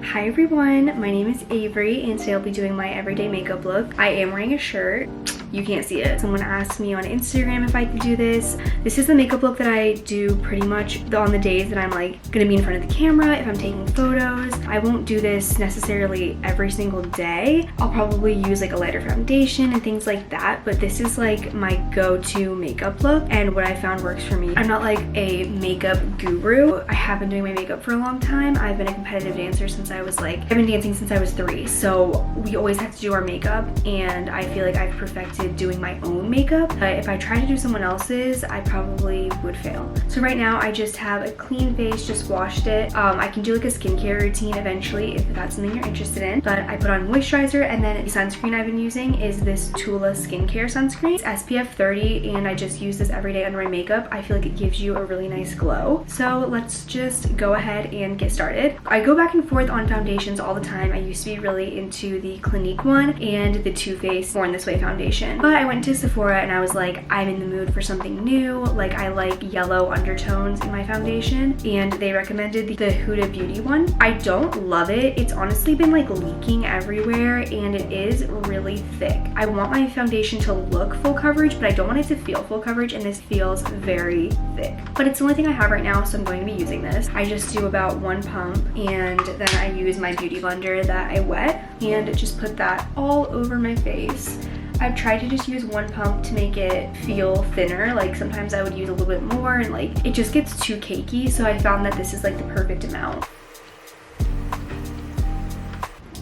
Hi everyone, my name is Avery and today I'll be doing my everyday makeup look. I am wearing a shirt. You can't see it. Someone asked me on Instagram if I could do this. This is the makeup look that I do pretty much on the days that I'm like gonna be in front of the camera, if I'm taking photos. I won't do this necessarily every single day. I'll probably use like a lighter foundation and things like that, but this is like my go-to makeup look and what I found works for me. I'm not like a makeup guru. I have been doing my makeup for a long time. I've been a competitive dancer since I've been dancing since I was 3. So we always have to do our makeup and I feel like I've perfected doing my own makeup. But if I try to do someone else's, I probably would fail. So right now I just have a clean face, just washed it. I can do like a skincare routine eventually if that's something you're interested in. But I put on moisturizer and then the sunscreen I've been using is this Tula skincare sunscreen. It's SPF 30 and I just use this every day under my makeup. I feel like it gives you a really nice glow. So let's just go ahead and get started. I go back and forth on foundations all the time. I used to be really into the Clinique one and the Too Faced Born This Way foundation. But I went to Sephora and I was like, I'm in the mood for something new. Like I like yellow undertones in my foundation and they recommended the Huda Beauty one. I don't love it. It's honestly been like leaking everywhere and it is really thick. I want my foundation to look full coverage, but I don't want it to feel full coverage and this feels very thick. But it's the only thing I have right now, so I'm going to be using this. I just do about 1 pump and then I use my beauty blender that I wet and just put that all over my face. I've tried to just use 1 pump to make it feel thinner. Like sometimes I would use a little bit more and like it just gets too cakey. So I found that this is like the perfect amount.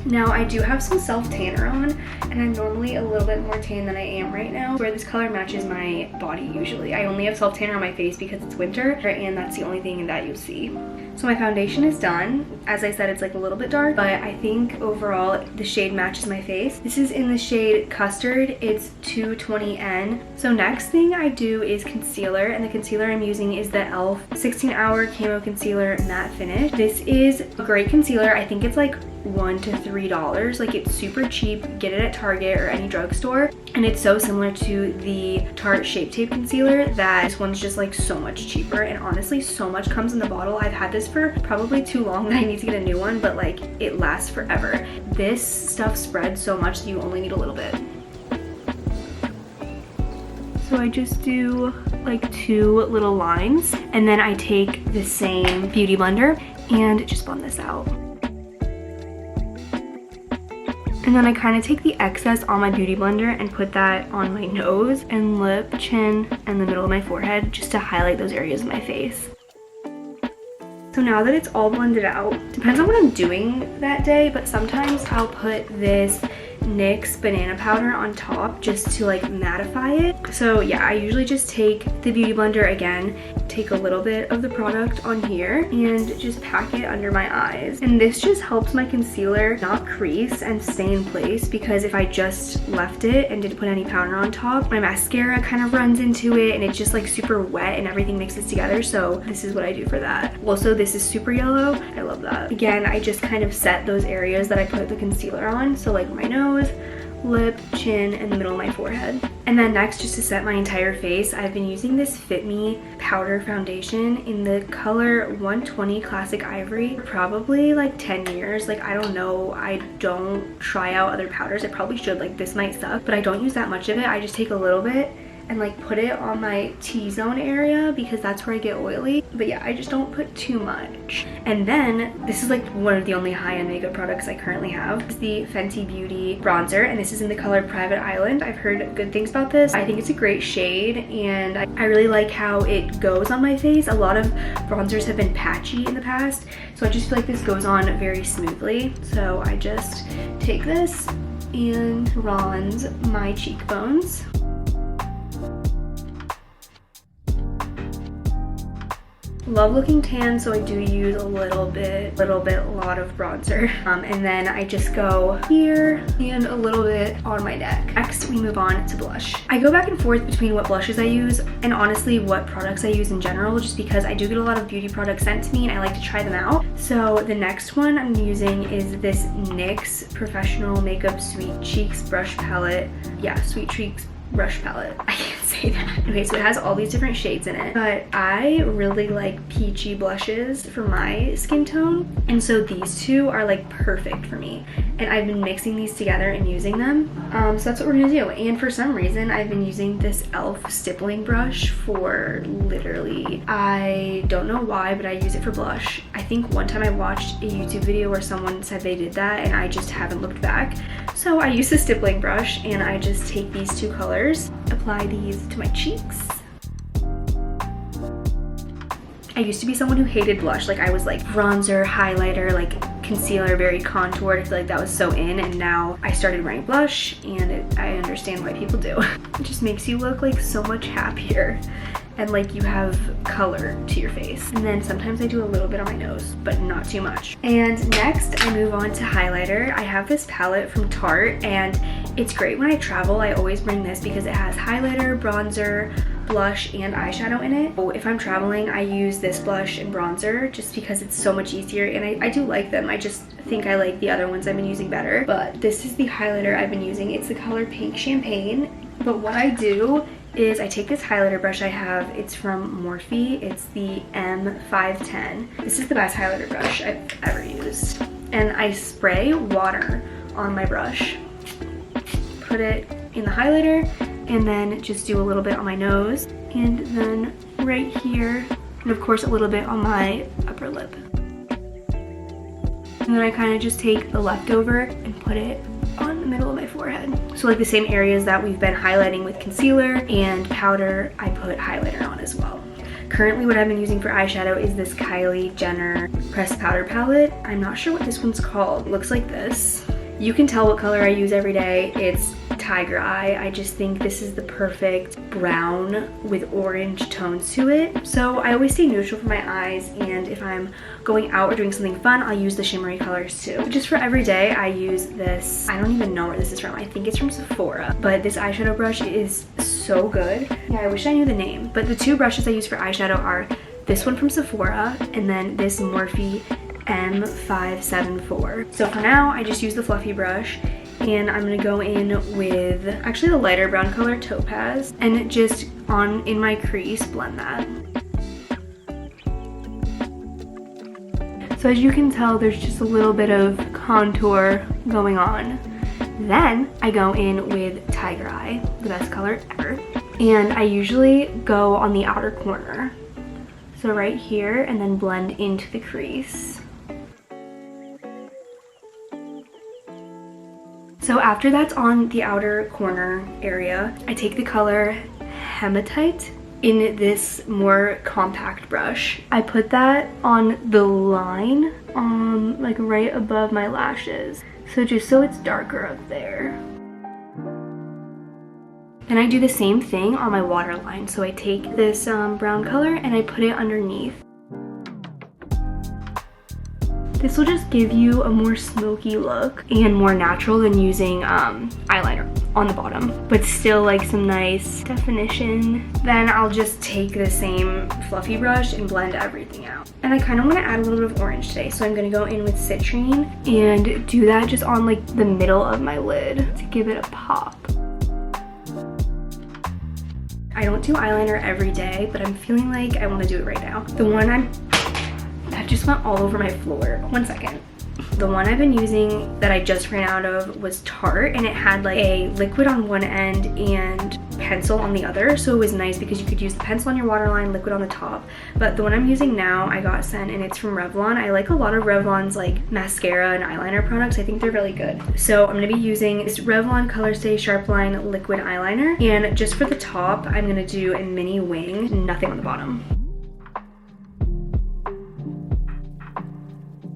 Now I do have some self-tanner on and I'm normally a little bit more tan than I am right now, where this color matches my body usually. I only have self-tanner on my face because it's winter and that's the only thing that you'll see. So my foundation is done. As I said, it's like a little bit dark, but I think overall the shade matches my face. This is in the shade Custard. It's 220N. So next thing I do is concealer, and the concealer I'm using is the e.l.f. 16-Hour Camo Concealer Matte Finish. This is a great concealer. I think it's like $1 to $3. Like it's super cheap. Get it at Target or any drugstore. And it's so similar to the Tarte Shape Tape Concealer that this one's just like so much cheaper. And honestly, so much comes in the bottle. I've had this for probably too long that I need to get a new one, but like it lasts forever. This stuff spreads so much that you only need a little bit. So I just do like 2 little lines and then I take the same beauty blender and just blend this out. And then I kind of take the excess on my beauty blender and put that on my nose and lip, chin, and the middle of my forehead just to highlight those areas of my face. So now that it's all blended out, depends on what I'm doing that day, but sometimes I'll put this NYX banana powder on top just to like mattify it. So yeah, I usually just take the beauty blender again, take a little bit of the product on here and just pack it under my eyes. And this just helps my concealer not crease and stay in place, because if I just left it and didn't put any powder on top, my mascara kind of runs into it and it's just like super wet and everything mixes together. So this is what I do for that. Also, this is super yellow. I love that. Again, I just kind of set those areas that I put the concealer on. So like my nose, lip, chin, and the middle of my forehead. And then next, just to set my entire face, I've been using this Fit Me powder foundation in the color 120 Classic Ivory for probably like 10 years. Like I don't know, I don't try out other powders. I probably should, like this might suck, but I don't use that much of it. I just take a little bit and like put it on my T-zone area because that's where I get oily. But yeah, I just don't put too much. And then this is like one of the only high-end makeup products I currently have. It's the Fenty Beauty bronzer, and this is in the color Private Island. I've heard good things about this. I think it's a great shade and I really like how it goes on my face. A lot of bronzers have been patchy in the past, so I just feel like this goes on very smoothly. So I just take this and bronze my cheekbones. Love looking tan, so I do use a lot of bronzer. And then I just go here and a little bit on my neck. Next, we move on to blush. I go back and forth between what blushes I use and honestly what products I use in general, just because I do get a lot of beauty products sent to me and I like to try them out. So the next one I'm using is this NYX Professional Makeup Sweet Cheeks Brush Palette. Yeah, Sweet Cheeks Brush Palette. I can't say that. Okay, so it has all these different shades in it, but I really like peachy blushes for my skin tone. And so these two are like perfect for me. And I've been mixing these together and using them. So that's what we're gonna do. And for some reason, I've been using this e.l.f. stippling brush for literally, I don't know why, but I use it for blush. I think one time I watched a YouTube video where someone said they did that and I just haven't looked back. So I use the stippling brush and I just take these two colors, apply these to my cheeks. I used to be someone who hated blush. Like I was like bronzer, highlighter, like concealer, very contoured. I feel like that was so in, and now I started wearing blush and I understand why people do. It just makes you look like so much happier and like you have color to your face. And then sometimes I do a little bit on my nose, but not too much. And next I move on to highlighter. I have this palette from Tarte and it's great when I travel. I always bring this because it has highlighter, bronzer, blush, and eyeshadow in it. So if I'm traveling, I use this blush and bronzer just because it's so much easier, and I do like them. I just think I like the other ones I've been using better. But this is the highlighter I've been using. It's the color Pink Champagne. But what I do is I take this highlighter brush I have. It's from Morphe. It's the M510. This is the best highlighter brush I've ever used. And I spray water on my brush, put it in the highlighter, and then just do a little bit on my nose, and then right here, and of course a little bit on my upper lip. And then I kind of just take the leftover and put it on the middle of my forehead. So like the same areas that we've been highlighting with concealer and powder, I put highlighter on as well. Currently what I've been using for eyeshadow is this Kylie Jenner pressed powder palette. I'm not sure what this one's called. It looks like this. You can tell what color I use every day. It's Tiger Eye. I just think this is the perfect brown with orange tones to it. So I always stay neutral for my eyes, and if I'm going out or doing something fun, I'll use the shimmery colors too. Just for every day, I use this, I don't even know where this is from. I think it's from Sephora, but this eyeshadow brush is so good. Yeah, I wish I knew the name, but the two brushes I use for eyeshadow are this one from Sephora and then this Morphe M574. So for now, I just use the fluffy brush, and I'm gonna go in with actually the lighter brown color Topaz, and just in my crease blend that. So as you can tell, there's just a little bit of contour going on. Then I go in with Tiger Eye, the best color ever, and I usually go on the outer corner, so right here, and then blend into the crease. So after that's on the outer corner area, I take the color Hematite in this more compact brush. I put that on the line, like right above my lashes. So just so it's darker up there. And I do the same thing on my waterline. So I take this brown color and I put it underneath. This will just give you a more smoky look and more natural than using eyeliner on the bottom, but still like some nice definition. Then I'll just take the same fluffy brush and blend everything out. And I kind of want to add a little bit of orange today, so I'm going to go in with Citrine and do that just on like the middle of my lid to give it a pop. I don't do eyeliner every day, but I'm feeling like I want to do it right now. The one that just went all over my floor. 1 second. The one I've been using that I just ran out of was Tarte, and it had like a liquid on one end and pencil on the other, so it was nice because you could use the pencil on your waterline, liquid on the top. But the one I'm using now I got sent, and it's from Revlon. I like a lot of Revlon's like mascara and eyeliner products. I think they're really good. So I'm going to be using this Revlon Colorstay Sharp Line liquid eyeliner, and just for the top I'm going to do a mini wing, nothing on the bottom.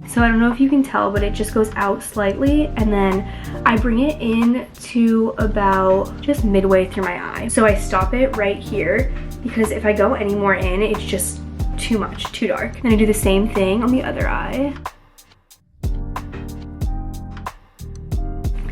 So I don't know if you can tell, but it just goes out slightly, and then I bring it in to about just midway through my eye. So I stop it right here because if I go any more in, it's just too much, too dark. And I do the same thing on the other eye.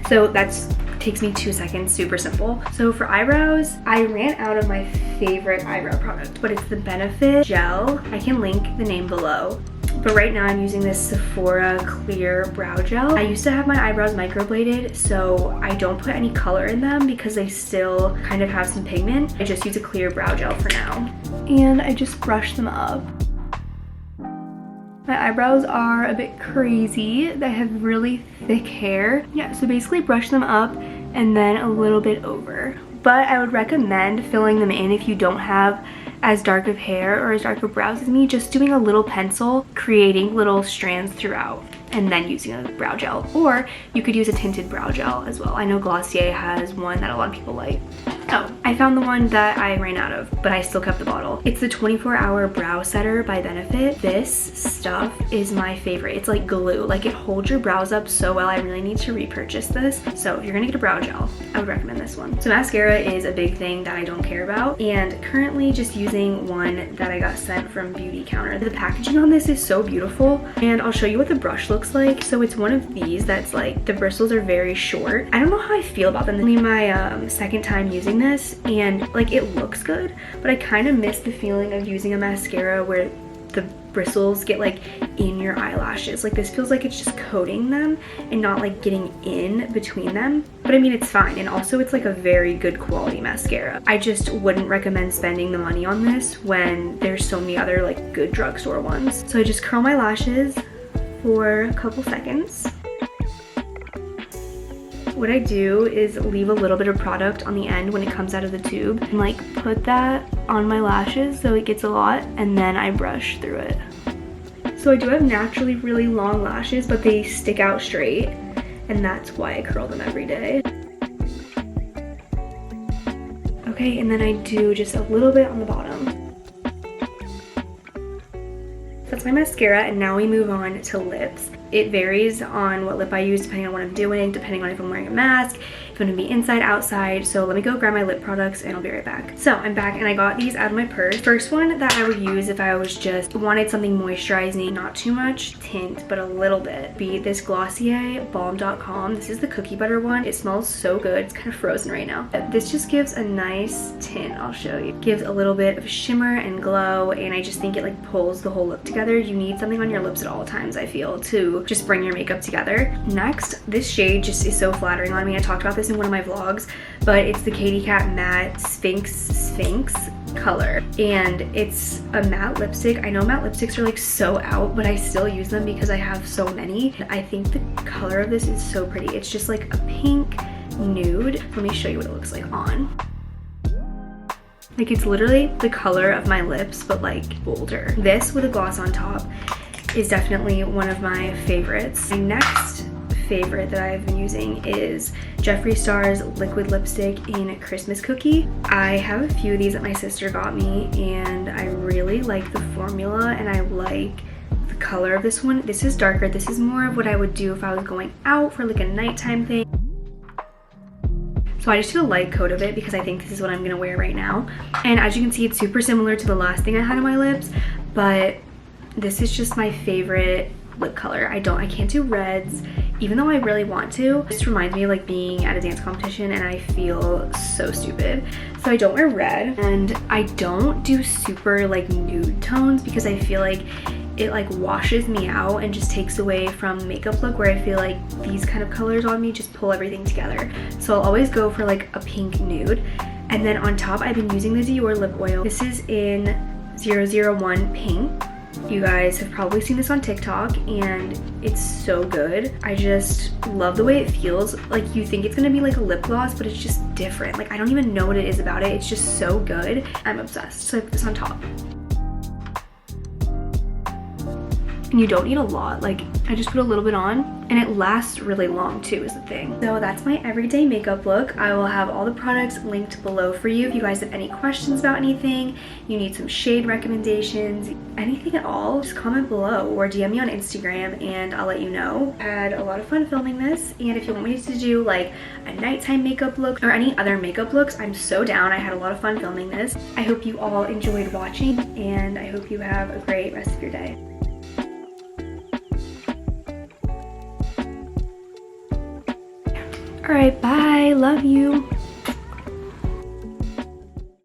So that's takes me 2 seconds, super simple. So for eyebrows, I ran out of my favorite eyebrow product, but it's the Benefit Gel. I can link the name below. But right now I'm using this Sephora clear brow gel. I used to have my eyebrows microbladed, so I don't put any color in them because they still kind of have some pigment. I just use a clear brow gel for now. And I just brush them up. My eyebrows are a bit crazy. I have really thick hair. Yeah, so basically brush them up and then a little bit over. But I would recommend filling them in if you don't have as dark of hair or as dark of brows as me, just doing a little pencil, creating little strands throughout, and then using a brow gel. Or you could use a tinted brow gel as well. I know Glossier has one that a lot of people like. Oh, I found the one that I ran out of, but I still kept the bottle. It's the 24-Hour Brow Setter by Benefit. This stuff is my favorite. It's like glue. Like, it holds your brows up so well. I really need to repurchase this. So if you're gonna get a brow gel, I would recommend this one. So mascara is a big thing that I don't care about, and currently just using one that I got sent from Beauty Counter. The packaging on this is so beautiful, and I'll show you what the brush looks like. So it's one of these that's like, the bristles are very short. I don't know how I feel about them. This is my second time using this, and like, it looks good, but I kind of miss the feeling of using a mascara where the bristles get like in your eyelashes. Like, this feels like it's just coating them and not like getting in between them. But I mean, it's fine, and also it's like a very good quality mascara. I just wouldn't recommend spending the money on this when there's so many other like good drugstore ones. So I just curl my lashes for a couple seconds. What I do is leave a little bit of product on the end when it comes out of the tube, and like put that on my lashes so it gets a lot, and then I brush through it. So I do have naturally really long lashes, but they stick out straight, and that's why I curl them every day. Okay, and then I do just a little bit on the bottom. That's my mascara, and now we move on to lips. It varies on what lip I use depending on what I'm doing, depending on if I'm wearing a mask, if I'm gonna be inside, outside. So let me go grab my lip products and I'll be right back. So I'm back, and I got these out of my purse. First one that I would use if I was just wanted something moisturizing, not too much tint, but a little bit, be this Glossier Balm.com. This is the cookie butter one. It smells so good. It's kind of frozen right now. This just gives a nice tint. I'll show you. Gives a little bit of shimmer and glow, and I just think it like pulls the whole look together. You need something on your lips at all times, I feel, to just bring your makeup together. Next, this shade just is so flattering on me. I talked about this in one of my vlogs, but it's the Katy Kat Matte Sphinx color, and it's a matte lipstick. I know matte lipsticks are like so out, but I still use them because I have so many. I think the color of this is so pretty. It's just like a pink nude. Let me show you what it looks like on. Like, it's literally the color of my lips, but like bolder. This with a gloss on top is definitely one of my favorites. My next favorite that I've been using is Jeffree Star's liquid lipstick in Christmas Cookie. I have a few of these that my sister got me, and I really like the formula, and I like the color of this one. This is darker. This is more of what I would do if I was going out for like a nighttime thing. So I just did a light coat of it because I think this is what I'm gonna wear right now. And as you can see, it's super similar to the last thing I had on my lips, but this is just my favorite lip color. I can't do reds, even though I really want to. This reminds me of like being at a dance competition, and I feel so stupid. So I don't wear red, and I don't do super like nude tones because I feel like it like washes me out and just takes away from the makeup look, where I feel like these kind of colors on me just pull everything together. So I'll always go for like a pink nude. And then on top, I've been using the Dior lip oil. This is in 001 Pink. You guys have probably seen this on TikTok, and it's so good. I just love the way it feels. Like, you think it's gonna be like a lip gloss, but it's just different. Like, I don't even know what it is about it. It's just so good. I'm obsessed. So I put this on top. And you don't need a lot. Like, I just put a little bit on, and it lasts really long too, is the thing. So that's my everyday makeup look. I will have all the products linked below for you. If you guys have any questions about anything, you need some shade recommendations, anything at all, just comment below or DM me on Instagram and I'll let you know. I had a lot of fun filming this, and if you want me to do like a nighttime makeup look or any other makeup looks, I'm so down. I had a lot of fun filming this. I hope you all enjoyed watching, and I hope you have a great rest of your day. All right, bye, love you.